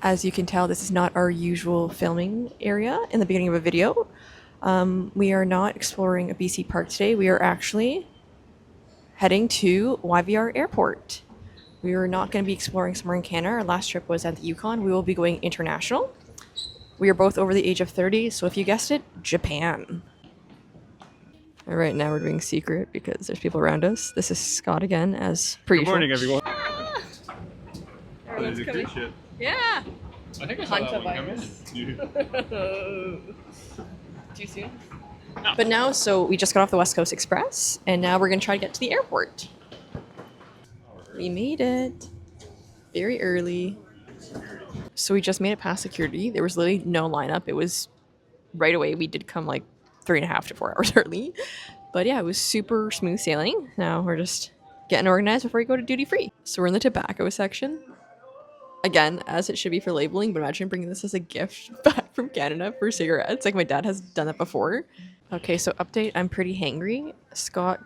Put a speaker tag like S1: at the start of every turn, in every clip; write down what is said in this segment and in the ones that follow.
S1: As you can tell, this is not our usual filming area in the beginning of a video. We are not exploring a BC park today. We are actually heading to YVR Airport. We are not going to be exploring somewhere in Canada. Our last trip was at the Yukon. We will be going international. We are both over the age of 30, so if you guessed it, Japan. All right, now we're doing secret because there's people around us. This is Scott again, as per usual.
S2: Good morning, everyone.
S1: Everyone's coming. Yeah.
S2: I think I saw that one come in.
S1: Too soon? No. But now, so we just got off the West Coast Express, and now we're going to try to get to the airport. We made it. Very early. So we just made it past security. There was literally no lineup. It was right away. We did come like 3.5 to 4 hours early. But yeah, it was super smooth sailing. Now we're just getting organized before we go to duty free. So we're in the tobacco section. Again, as it should be for labeling, but imagine bringing this as a gift back from Canada for cigarettes. Like my dad has done that before. Okay, so update, I'm pretty hangry. Scott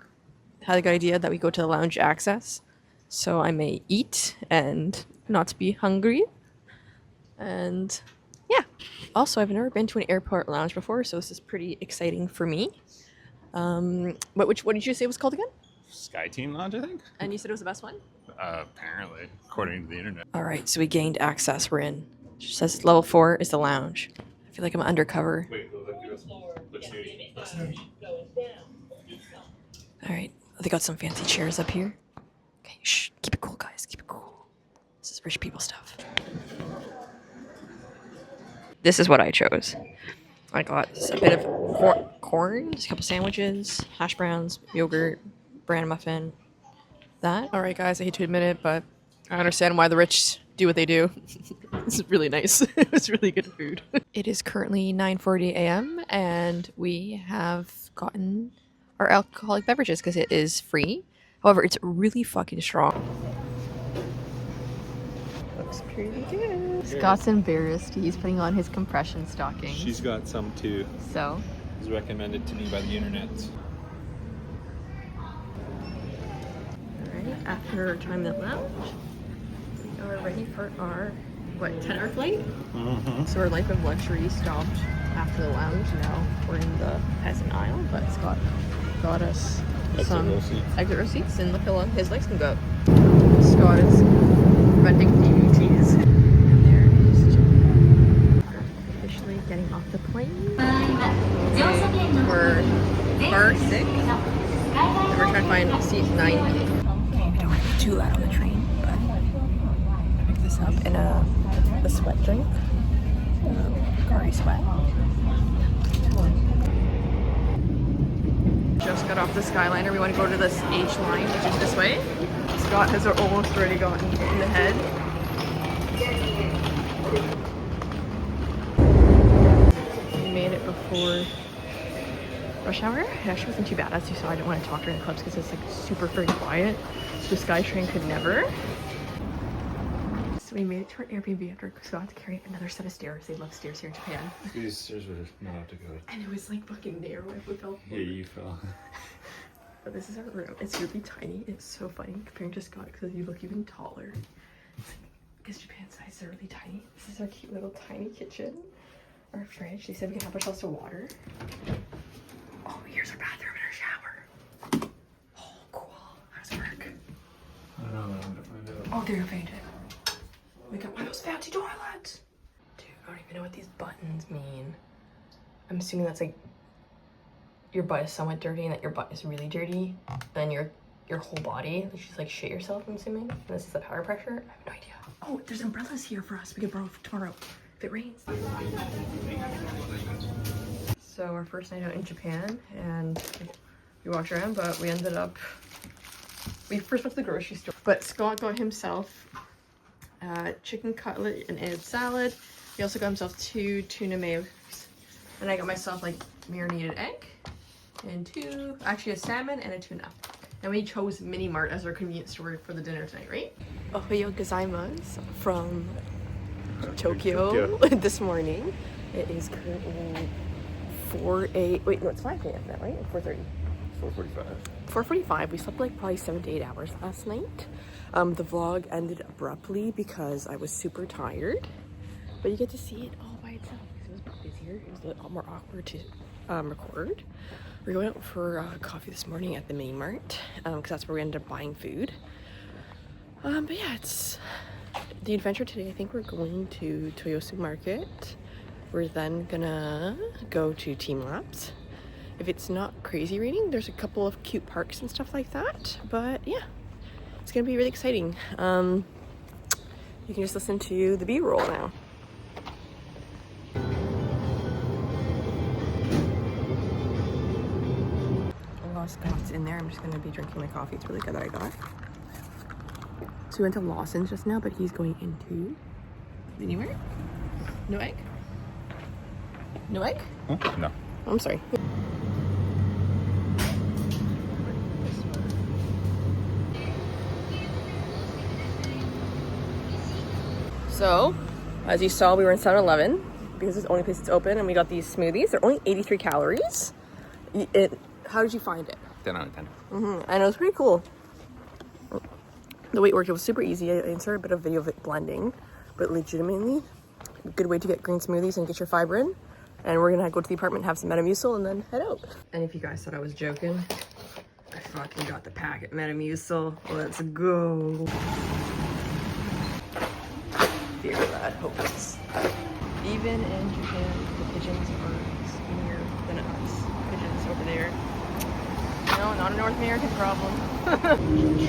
S1: had a good idea that we go to the lounge access. So I may eat and not be hungry. And yeah. Also, I've never been to an airport lounge before, so this is pretty exciting for me. What did you say it was called again?
S2: SkyTeam Lounge, I think.
S1: And you said it was the best one?
S2: Apparently, according to the internet.
S1: All right, so we gained access. We're in. It says level 4 is the lounge. I feel like I'm undercover.
S2: Wait,
S1: All right, they got some fancy chairs up here. Okay, shh, keep it cool, guys. Keep it cool. This is rich people stuff. This is what I chose. I got a bit of corn, a couple sandwiches, hash browns, yogurt, bran muffin. That. All right, guys, I hate to admit it, but I understand why the rich do what they do. This is really nice. It was really good food. It is currently 9:40 a.m. and we have gotten our alcoholic beverages because it is free. However, it's really fucking strong. Looks pretty good. Scott's embarrassed. He's putting on his compression stockings.
S2: She's got some too.
S1: So?
S2: It was recommended to me by the internet.
S1: Alright, after our time at lounge, we are ready for our, 10-hour flight?
S2: Mm-hmm.
S1: So our life of luxury stopped after the lounge. Now we're in the peasant aisle, but Scott got us some exit receipts, and look how long his legs can go. Scott is renting DVDs. And there is Jim. Officially getting off the plane. We're bar 6. And we're trying to find seat 90. We don't want to be too loud on the train, but I picked this up in a sweat drink. Curry sweat. Just got off the Skyliner. We want to go to this H line, which is this way. Scott has almost already gotten in the head. We made it before rush hour. It actually wasn't too bad, as you saw. I didn't want to talk during the clubs because it's like super freaking quiet. The SkyTrain could never. So we made it to our Airbnb after Scott had to carry another set of stairs. They love stairs here in Japan.
S2: These stairs were not up to go.
S1: And it was like fucking narrow. I fell.
S2: Yeah, you fell.
S1: But this is our room. It's really tiny. It's so funny comparing to Scott because you look even taller. It's like, because Japan's size are really tiny. This is our cute little tiny kitchen. Our fridge. They said we can help ourselves to water. Oh, here's our bathroom and our shower. Oh, cool. How does it work?
S2: I don't know, I'm gonna find out.
S1: Oh, there you found it. We got one of those fancy toilets. Dude, I don't even know what these buttons mean. I'm assuming that's like your butt is somewhat dirty and that your butt is really dirty. And your whole body, you just like shit yourself, I'm assuming. And this is the power pressure. I have no idea. Oh, there's umbrellas here for us. We can borrow tomorrow if it rains. So our first night out in Japan, and we walked around, but we ended up, we first went to the grocery store, but Scott got himself chicken cutlet and egg salad. He also got himself 2 tuna mayos, and I got myself like marinated egg and actually a salmon and a tuna. And we chose Mini Mart as our convenience store for the dinner tonight, right? Ohayo gozaimasu from Tokyo this morning. It is currently 5 a.m. now, right? 4:30.
S2: 4:45.
S1: 4:45. We slept like probably 7 to 8 hours last night. The vlog ended abruptly because I was super tired. but you get to see it all by itself because it was a bit busier. It was a lot more awkward to record. We're going out for coffee this morning at the Mini Mart because that's where we ended up buying food. But yeah, it's the adventure today. I think we're going to Toyosu Market. We're then gonna go to TeamLabs. If it's not crazy raining, there's a couple of cute parks and stuff like that. But yeah, it's gonna be really exciting. You can just listen to the B-roll now. Scott's in there. I'm just gonna be drinking my coffee. It's really good that I got. So we went to Lawson's just now, but he's going into anywhere? No egg? No egg?
S2: Huh? No.
S1: Oh, I'm sorry. So, as you saw, we were in 7-Eleven because it's the only place that's open, and we got these smoothies. They're only 83 calories. How did you find it?
S2: 10 out of 10.
S1: And it was pretty cool. The way it worked, it was super easy. I inserted a bit of video of it blending, but legitimately a good way to get green smoothies and get your fiber in. And we're gonna go to the apartment, have some Metamucil, and then head out. And if you guys thought I was joking, I fucking got the packet Metamucil. Let's go. Fear that hopeless. Even in Japan, the pigeons are skinnier than us. Pigeons over there. No, not a North American problem.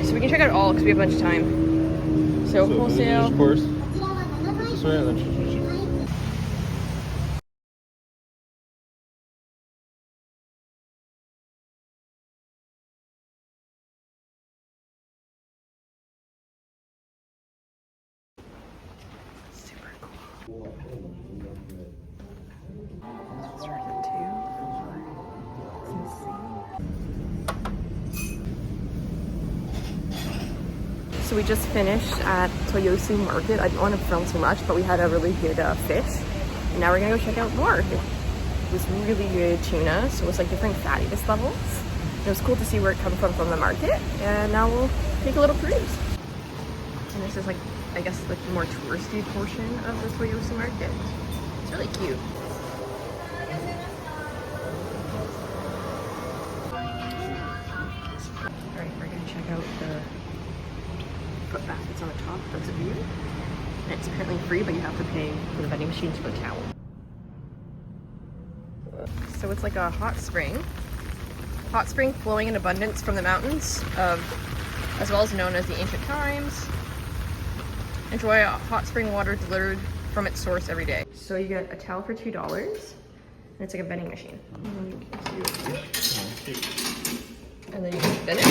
S1: So we can check out all because we have a bunch of time. So wholesale.
S2: Of course. This way, and then
S1: Super cool. Started at 2. It's insane. So we just finished at Toyosu Market. I didn't want to film too much, but we had a really good fish. And now we're gonna go check out more. It was really good tuna, so it was like different fattiness levels. And it was cool to see where it comes from the market. And now we'll take a little cruise. And this is like, I guess, like the more touristy portion of the Toyosu Market. It's really cute. Alright, we're gonna check out the foot bath that's on the top, those of you. And it's apparently free, but you have to pay for the vending machines for the towel. So it's like a hot spring. Hot spring flowing in abundance from the mountains, as well as known as the ancient times. Enjoy hot spring water delivered from its source every day. So you get a towel for $2, and it's like a vending machine. And then you can spin it.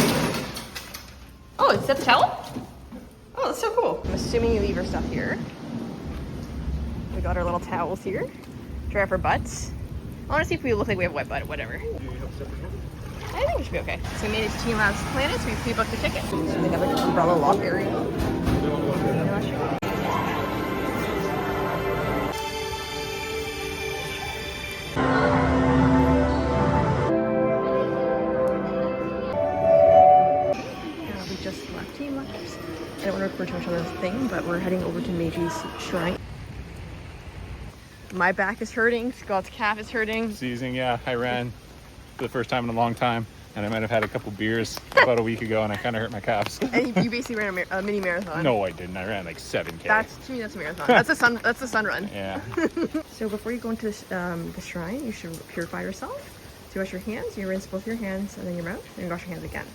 S1: Oh, is that the towel? Oh, that's so cool. I'm assuming you leave your stuff here. We got our little towels here. Dry up our butts. I want to see if we look like we have a wet butt or whatever. I think it should be okay. So we made it to TeamLabs Planet, so we pre-booked the ticket. So they have like an umbrella lock area. We just left TeamLabs. I don't want to record too much on this thing, but we're heading over to Meiji Shrine. My back is hurting, Scott's calf is hurting.
S2: seizing, yeah. I ran for the first time in a long time, and I might have had a couple beers about a week ago, and I kind of hurt my calves.
S1: And you basically ran a mini marathon.
S2: No, I didn't. I ran like 7K.
S1: To me, that's a marathon. That's a sun. That's a sun run.
S2: Yeah.
S1: So before you go into this, the shrine, you should purify yourself. So you wash your hands. You rinse both your hands and then your mouth, and you wash your hands again.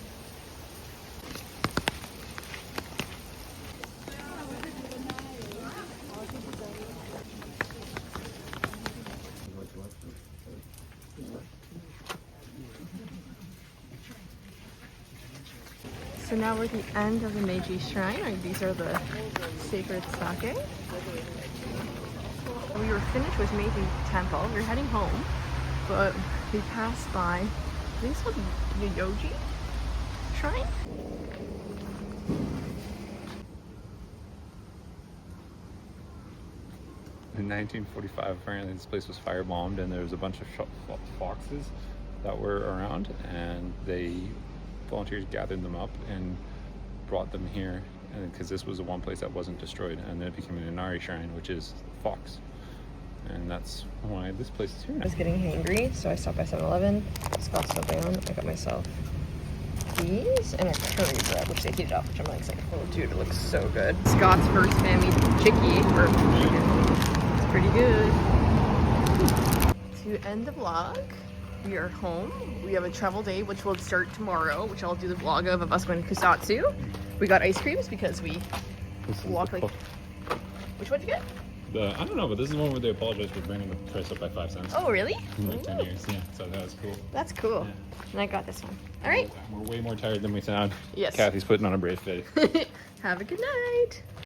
S1: So now we're at the end of the Meiji Shrine. These are the sacred sake. We were finished with Meiji Temple. We were heading home, but we passed by, I think it's called Yoyogi Shrine.
S2: In 1945, apparently this place was firebombed, and there was a bunch of foxes that were around, and volunteers gathered them up and brought them here, because this was the one place that wasn't destroyed, and then it became an Inari Shrine, which is the fox. And that's why this place is here now.
S1: I was getting hangry, so I stopped by 7-Eleven. Scott's still down. I got myself these and a curry bread, which they heated up, which I'm really excited for. Oh, dude, it looks so good. Scott's first family chicky or chicken. It's pretty good. To end the vlog, we are home. We have a travel day, which will start tomorrow, which I'll do the vlog of us going to Kusatsu. We got ice creams because we walked like... Which one'd you get?
S2: I don't know, but this is the one where they apologize for bringing the price up by 5 cents.
S1: Oh, really?
S2: In like 10 years, yeah. So that was cool.
S1: That's cool.
S2: Yeah.
S1: And I got this one. All right.
S2: We're way more tired than we sound.
S1: Yes.
S2: Kathy's putting on a brave face.
S1: Have a good night.